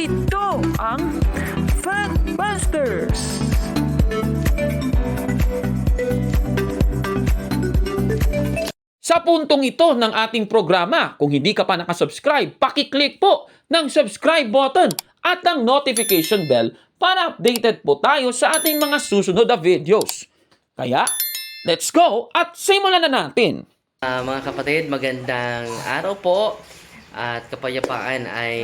Ito ang Factbusters! Sa puntong ito ng ating programa, kung hindi ka pa nakasubscribe, pakiclick po ng subscribe button at ang notification bell para updated po tayo sa ating mga susunod na videos. Kaya, let's go at simulan na natin! Mga kapatid, magandang araw po at kapayapaan ay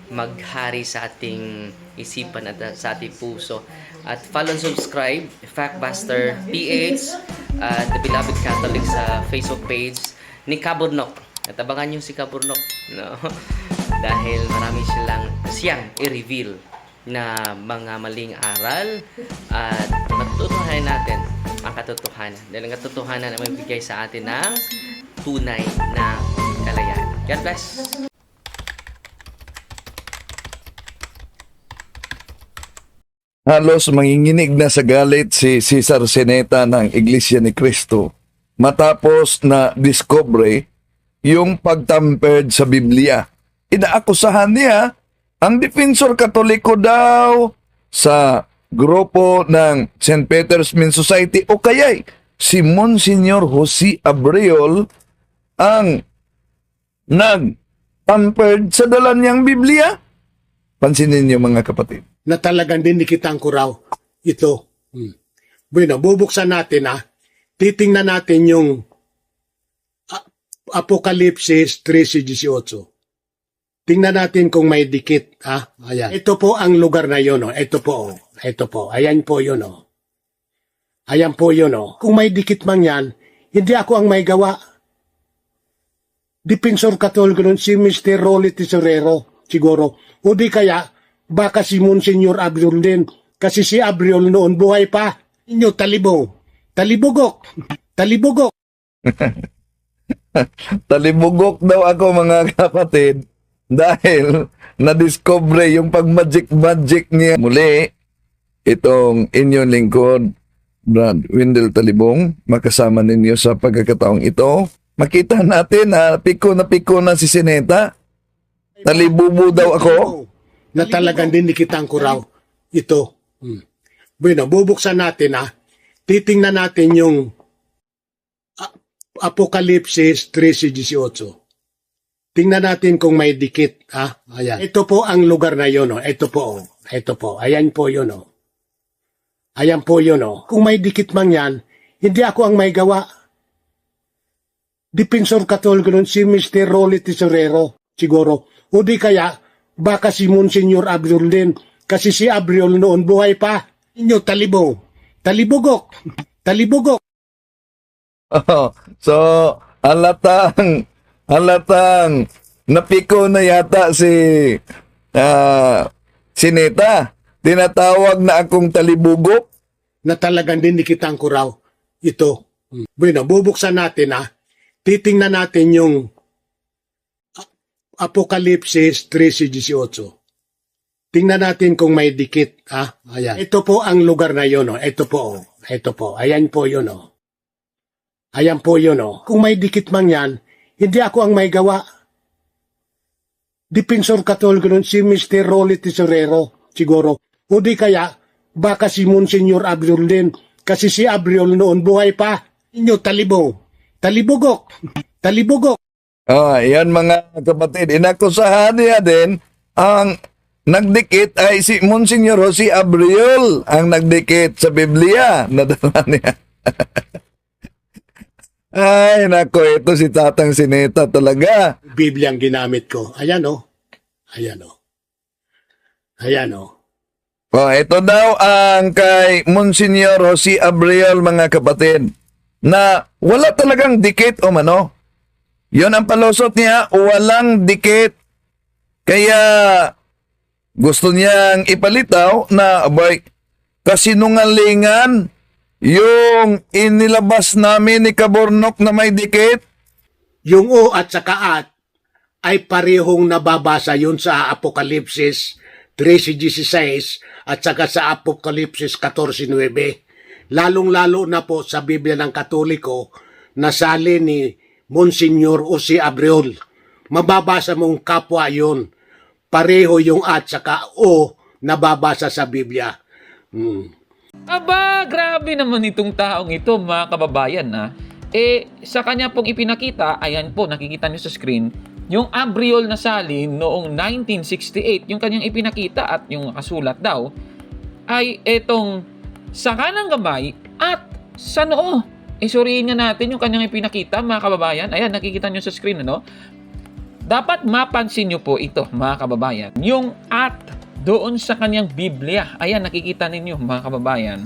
maghari sa ating isipan at sa ating puso. At follow and subscribe, Factbuster PH at The Beloved Catholic sa Facebook page ni Kaburnok. At abangan nyo si Kaburnok, no? Dahil marami siyang i-reveal na mga maling aral at matutuhanan natin ang katotohanan. Dahil ang katotohanan ay magbigay sa atin ng tunay na kalayaan. God bless! Halos manginginig na sa galit si Cesar Sinieta ng Iglesia ni Cristo matapos na discover yung pagtampered sa Biblia. Inaakusahan niya ang Defensor Katoliko daw sa grupo ng St. Peter's Men's Society o kaya'y si Monsignor Jose Abreu ang nag-tampered sa dala niyang Biblia. Pansinin niyo mga kapatid. Na talagang dinikitang ko raw ito. Bueno, bubuksan natin titingnan natin yung Apokalipsis 13:18. Tingnan natin kung may dikit. Ayan. Ito po ang lugar na yun. Ito po. Ito po. Ayan po yun. Ayan po yun. Kung may dikit man yan, hindi ako ang may gawa. Defensor Katoliko nun si Mr. Rolly Tesorero siguro. O di kaya, baka si Monsignor Abreu din. Kasi si Abreu noon buhay pa. Inyo talibong. Talibugok. Talibugok. Talibugok daw ako mga kapatid dahil na-discover yung pag-magic niya. Muli, itong inyong lingkod, Brad Wendell Talibong, makasama ninyo sa pagkakataong ito. Makita natin na piko na si Sinieta. Talibubo daw ako. Na talagang dinikitang ko raw ito. Bueno, bubuksan natin titingnan natin yung Apokalipsis 13:18. Tingnan natin kung may dikit. Ayan. Ito po ang lugar na yun. Ito po. Ito po. Ayan po yun. Ayan po yun. Kung may dikit man yan, hindi ako ang may gawa. Defensor Katoliko nun si Mr. Rolly Tesorero siguro. O di kaya, baka si Monsignor Abreu din. Kasi si Abreu noon buhay pa. Inyo talibong. Talibugok. Talibugok. So, halatang napiko na yata si Sinieta. Tinatawag na akong talibugok. Na talagang dinikitang ko raw ito. Bueno, bubuksan natin titingnan natin yung Apokalipsis 13:18. Tingnan natin kung may dikit. Ayan. Ito po ang lugar na yun. Ito po. Ito po. Ayan po yun. Ayan po yun. Kung may dikit man yan, hindi ako ang may gawa. Defensor Katoliko nun si Mr. Rolly Tesorero siguro. O di kaya, baka si Monsignor Abreu din. Kasi si Abreu noon buhay pa. Inyo talibong. Talibugok. Talibugok. Yan mga kapatid. Inakusahan niya din ang nagdikit ay si Monsignor Jose Abreu ang nagdikit sa Biblia. Nadala niya. Ay, nako, ito si Tatang Sinieta talaga. Biblia ang ginamit ko. Ayan Ayan Ayan Ito daw ang kay Monsignor Jose Abreu mga kapatid na wala talagang dikit o mano. Yun ang palusot niya, walang dikit. Kaya gusto niyang ipalitaw na kasinungalingan yung inilabas namin ni Kaburnok na may dikit. Yung O at saka at ay parehong nababasa yun sa Apokalipsis 13:16 at saka sa Apokalipsis 14:9. Lalong-lalo na po sa Biblia ng Katoliko na sali ni Monsignor Jose Abreu. Mababasa mong kapwa yun. pareho yung at saka o nababasa sa Biblia. Aba, grabe naman itong taong ito, mga kababayan, na. Sa kanya pong ipinakita, ayan po, nakikita niyo sa screen, yung abriol na salin noong 1968, yung kanyang ipinakita at yung nakasulat daw, ay etong sa kanang kamay at sa noo. Suriin nga natin yung kanyang ipinakita, mga kababayan. Ayan, nakikita niyo sa screen, ano? Dapat mapansin niyo po ito, mga kababayan. Yung at doon sa kanyang Biblia. Ayan, nakikita ninyo, mga kababayan.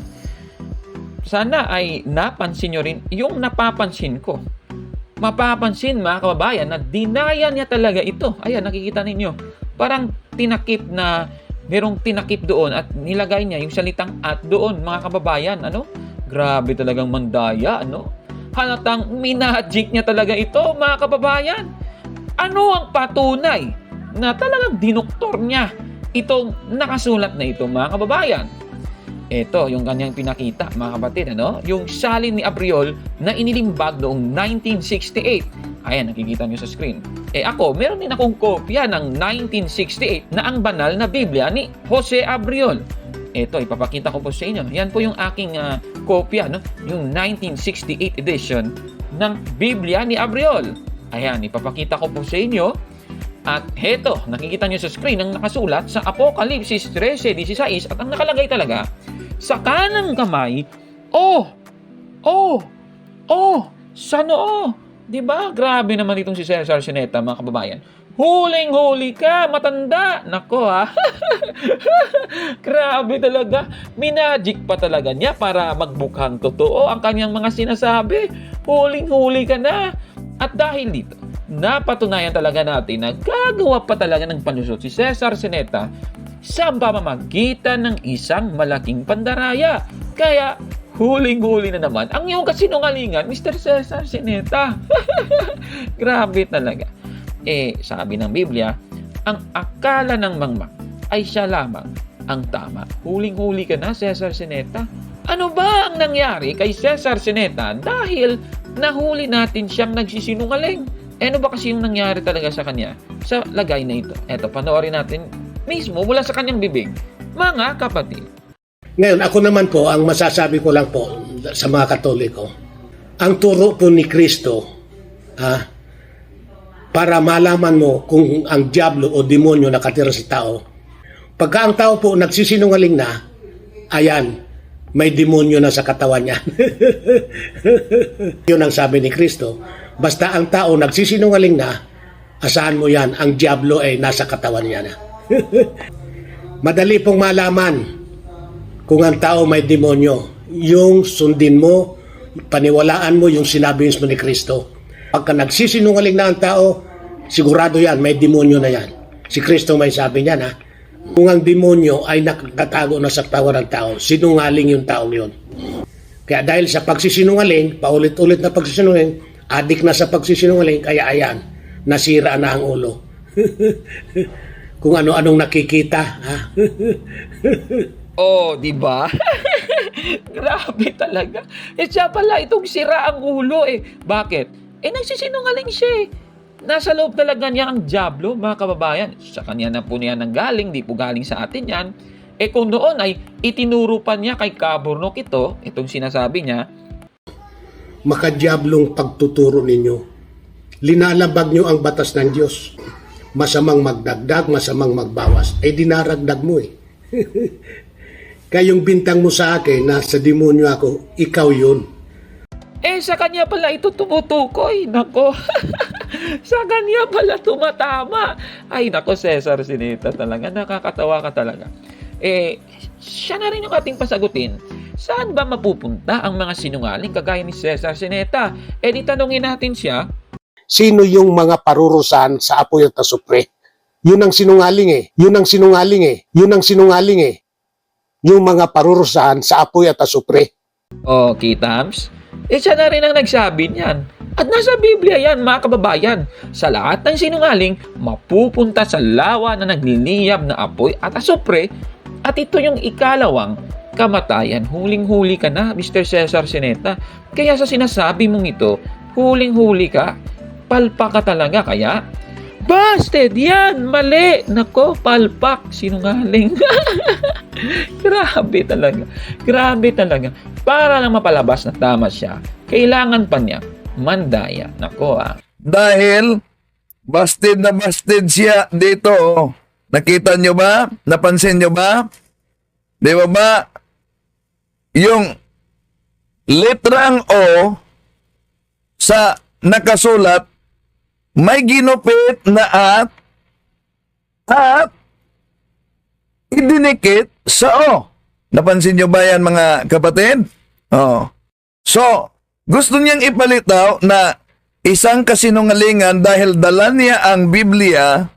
Sana ay napansin nyo rin yung napapansin ko. Mapapansin, mga kababayan, na dinaya niya talaga ito. Ayan, nakikita ninyo. Parang tinakip na, merong tinakip doon at nilagay niya yung salitang at doon, mga kababayan. Ano? Grabe talagang mandaya, ano? Halatang minagic niya talaga ito, mga kababayan. Ano ang patunay na talagang dinoktor niya itong nakasulat na ito, mga kababayan? Ito, yung kanyang pinakita, mga kapatid, ano? Yung salin ni Abriol na inilimbag noong 1968. Ayan, nakikita nyo sa screen. Ako, meron din akong kopya ng 1968 na ang banal na Biblia ni Jose Abriol. Ito, ipapakita ko po sa inyo. Yan po yung aking kopya, no? Yung 1968 edition ng Biblia ni Abriol. Ayan, ipapakita ko po sa inyo. At heto, nakikita nyo sa screen ang nakasulat sa Apokalipsis 13:16 at ang nakalagay talaga, sa kanang kamay, sa noo. Diba? Grabe naman itong si Cesar Sineta, mga kababayan. Huling-huli ka, matanda. Nako ha. Grabe talaga. Minagic pa talaga niya para magbukhang totoo ang kanyang mga sinasabi. Huling-huli ka na. At dahil dito, napatunayan talaga natin na gagawa pa talaga ng panusot si Cesar Sineta sa pamamagitan ng isang malaking pandaraya. Kaya, huling-huli na naman ang iyong kasinungalingan, Mr. Cesar Sineta. Grabe talaga. Sabi ng Biblia, ang akala ng mangmang ay siya lamang ang tama. Huling-huli ka na, Cesar Sineta. Ano ba ang nangyari kay Cesar Sineta dahil nahuli natin siyang nagsisinungaling? Ano ba kasi yung nangyari talaga sa kanya sa lagay na ito? Eto, panoorin natin mismo mula sa kanyang bibig. Mga kapatid. Ngayon, ako naman po, ang masasabi ko lang po sa mga Katoliko, ang turo po ni Kristo, para malaman mo kung ang diablo o demonyo nakatira sa tao, pagka ang tao po nagsisinungaling na, ayan, may demonyo na sa katawan niya. Yun ang sabi ni Kristo. Basta ang tao nagsisinungaling na, asahan mo yan, ang diablo ay nasa katawan niya na. Madali pong malaman kung ang tao may demonyo. Yung sundin mo, paniwalaan mo yung sinabi mismo ni Kristo. Pagka nagsisinungaling na ang tao, sigurado yan, may demonyo na yan. Si Kristo may sabi niya na, kung ang demonyo ay nakatago na sa katawan ng tao, sinungaling yung taong yun. Kaya dahil sa pagsisinungaling, paulit-ulit na pagsisinungaling, adik na sa pagsisinungaling, kaya ayan, nasira na ang ulo. Kung ano-anong nakikita. Ha? Di ba? Grabe talaga. Siya pala itong sira ang ulo Bakit? Nagsisinungaling siya Nasa loob talaga niya ang diablo, mga kababayan. Sa kanya na po niya nanggaling, di po galing sa atin yan. Kung noon ay itinuro pa niya kay Kaburnok itong sinasabi niya, Makadiablong pagtuturo ninyo. Linalabag nyo ang batas ng Diyos. Masamang magdagdag, masamang magbawas. Dinaragdag mo Kayong bintang mo sa akin na sa demonyo ako, ikaw yun. sa kanya pala ito tumutukoy. Nako. Sa kanya pala tumatama. Ay, nako, Cesar Sineta talaga. Nakakatawa ka talaga. Siya na rin yung ating pasagutin. Saan ba mapupunta ang mga sinungaling kagaya ni Cesar Sineta? Di tanungin natin siya. Sino yung mga parurusan sa apoy at asupre? Yun ang sinungaling Yun ang sinungaling Yun ang sinungaling Yung mga parurusan sa apoy at asupre. Kitams? Siya na rin ang nagsabi niyan. At nasa Biblia yan, mga kababayan. Sa lahat ng sinungaling, mapupunta sa lawa na nagliliyab na apoy at asupre. At ito yung ikalawang kamatayan. Huling-huli ka na, Mr. Cesar Sineta. Kaya sa sinasabi mong ito, huling-huli ka. Palpa ka talaga. Kaya, Busted! Yan! Mali! Nako, palpak! Sinungaling! Grabe talaga. Grabe talaga. Para lang mapalabas na tama siya, kailangan pa niya mandaya. Nako Dahil busted na busted siya dito. Nakita nyo ba? Napansin nyo ba? Di ba? Yung letrang O sa nakasulat, may ginupit na at idinikit sa O. Napansin nyo ba yan, mga kapatid? Oh. So, gusto niyang ipalitaw na isang kasinungalingan dahil dala niya ang Biblia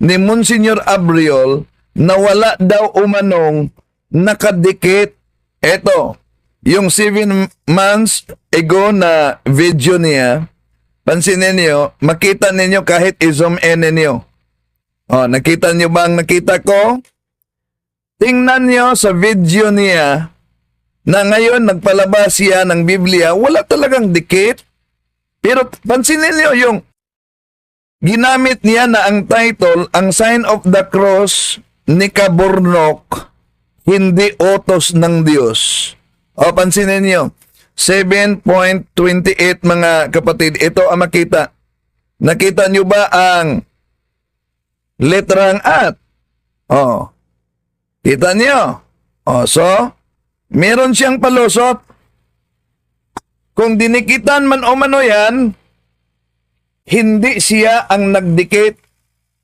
ni Monsignor Abriol na wala daw umanong nakadikit. Eto, yung 7 months ago na video niya, pansinin niyo, makita ninyo kahit i-zoom in ninyo. Oh, nakita niyo ba ang nakita ko? Tingnan niyo sa video niya na ngayon nagpalabas siya ng Biblia, wala talagang dikit. Pero pansinin niyo yung ginamit niya na ang title, ang Sign of the Cross ni Kaburnok, hindi utos ng Diyos. O, pansinin niyo, 7.28 mga kapatid, ito ang makita. Nakita niyo ba ang letrang at? O, kita niyo? O, so, meron siyang palusot. Kung dinikitan man o mano yan, hindi siya ang nagdikit.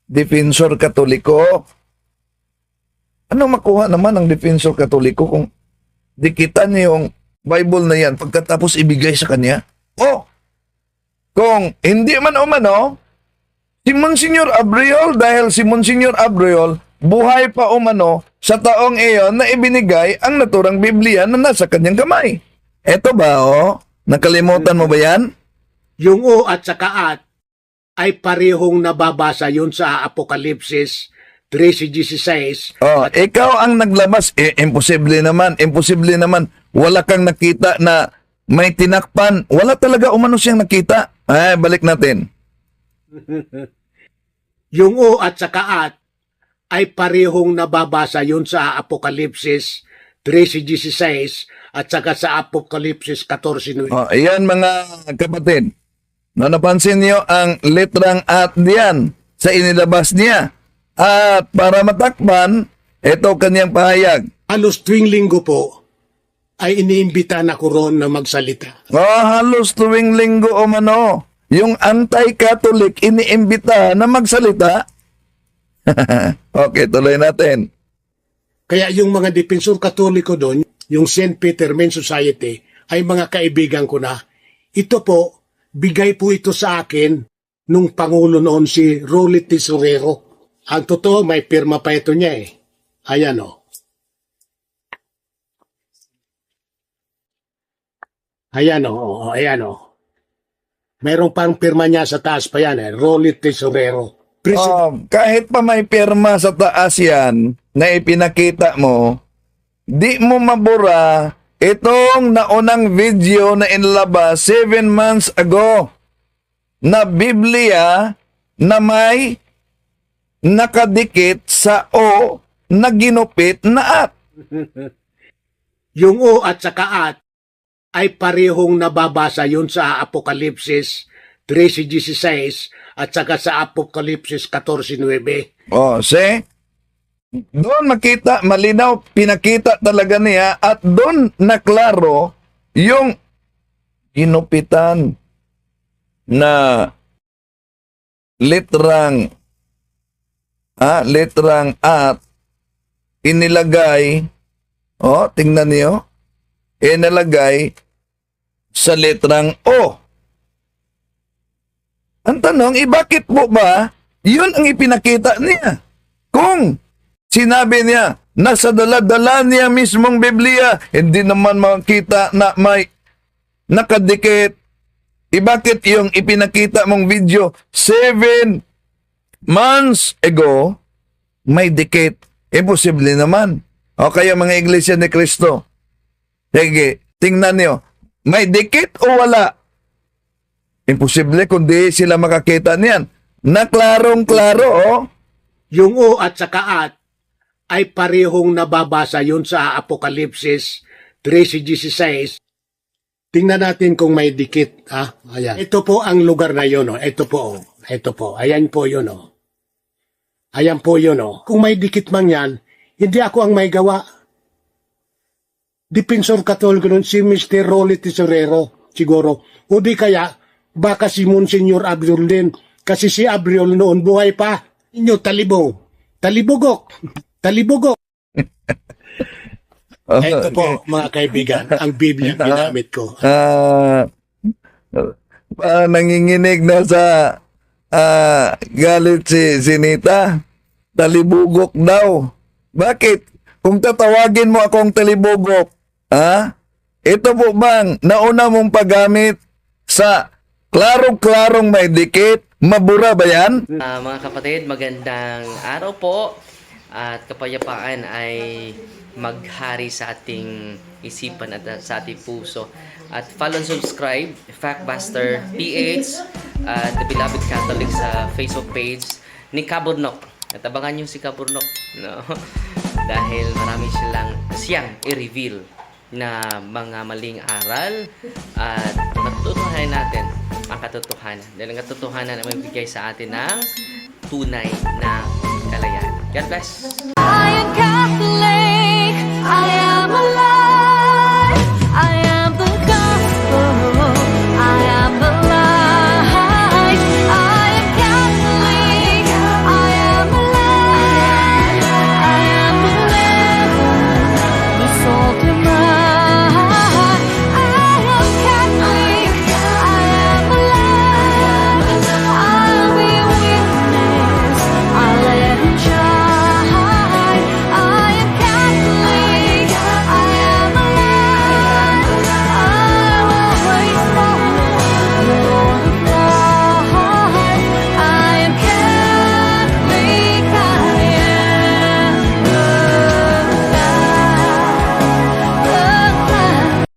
Defensor Katoliko. Ano makuha naman ng Defensor Katoliko kung dikitan niya yung Bible na yan pagkatapos ibigay sa kanya? O, kung hindi man o mano, si Monsignor Abriol, dahil si Monsignor Abriol, buhay pa o mano sa taong iyon na ibinigay ang naturang Biblia na nasa kanyang kamay. Eto ba, nakalimutan mo ba yan? Yung O at saka at ay parehong nababasa yun sa Apokalipsis 13:16. Oh, ikaw ang naglabas. Imposible naman. Wala kang nakita na may tinakpan. Wala talaga umano siyang nakita. Balik natin. Yung O at saka at ay parehong nababasa yun sa Apokalipsis 13:16 at saka sa Apokalipsis 14:9. Oh, ayan mga kapatid. No, napansin niyo ang letrang at diyan sa inilabas niya. At para matakpan, ito kanyang pahayag. Halos tuwing linggo po ay iniimbitahan ako roon na magsalita. Halos tuwing linggo o mano, yung anti-Catholic iniimbita na magsalita. Okay, tuloy natin. Kaya yung mga Defensor Katoliko doon, yung St. Peter Men's Society, ay mga kaibigan ko na. Ito po, bigay po ito sa akin nung Pangulo noon si Rolly Tesorero. Ang totoo, may pirma pa ito niya eh. Ayan o. Ayan o, ayan o. Mayroong pang pirma niya sa taas pa yan eh. Rolly Tesorero. Kahit pa may pirma sa taas yan na ipinakita mo, di mo mabura itong naunang video na inilabas 7 months ago na Biblia na may nakadikit sa O na ginupit na at. Yung O at saka at ay parehong nababasa yun sa Apokalipsis 13:16 at saka sa Apokalipsis 14:9. See? Doon makita, malinaw, pinakita talaga niya at doon naklaro yung ginupitan na letrang at inilagay, tingnan niyo, inilagay sa letrang O. Ang tanong, bakit po ba yun ang ipinakita niya? Kung sinabi niya, nasa dala-dala niya mismong Biblia, hindi naman makita na may nakadikit. Bakit yung ipinakita mong video 7 months ago, may dikit? Imposible naman. O kaya mga Iglesia ni Cristo, sige, tingnan niyo, may dikit o wala? Imposible kundi sila makakita niyan. Na klarong-klaro, oh. Yung O at saka at ay parehong nababasa yun sa Apokalipsis 13:16. Tingnan natin kung may dikit. Ayan. Ito po ang lugar na yun. Oh. Ito po. Oh. Ito po. Ayan po yun. Oh. Ayan po yun. Oh. Kung may dikit man yan, hindi ako ang may gawa. Defensor Katoliko nun, si Mr. Rolly Tesorero, siguro. O di kaya, baka si Monsignor Abriol din. Kasi si Abriol noon buhay pa. Inyo, talibugok. Talibugok. Ito po, mga kaibigan, ang Biblia ginamit ko. Nanginginig na sa galit si Sinita. Talibugok daw. Bakit? Kung tatawagin mo akong talibugok, ito po bang nauna mong paggamit sa klarong-klarong may dikit? Mabura ba yan? Mga kapatid, magandang araw po at kapayapaan ay maghari sa ating isipan at sa ating puso. At follow and subscribe, Factbuster PH at The Beloved Catholic sa Facebook page ni Kaburnok. At abangan nyo si Kaburnok, no? Dahil marami siyang i-reveal na mga maling aral at matutuhanan natin ang katotohanan. Dahil ang katotohanan ay magbigay sa atin ng tunay na kalayaan. God bless!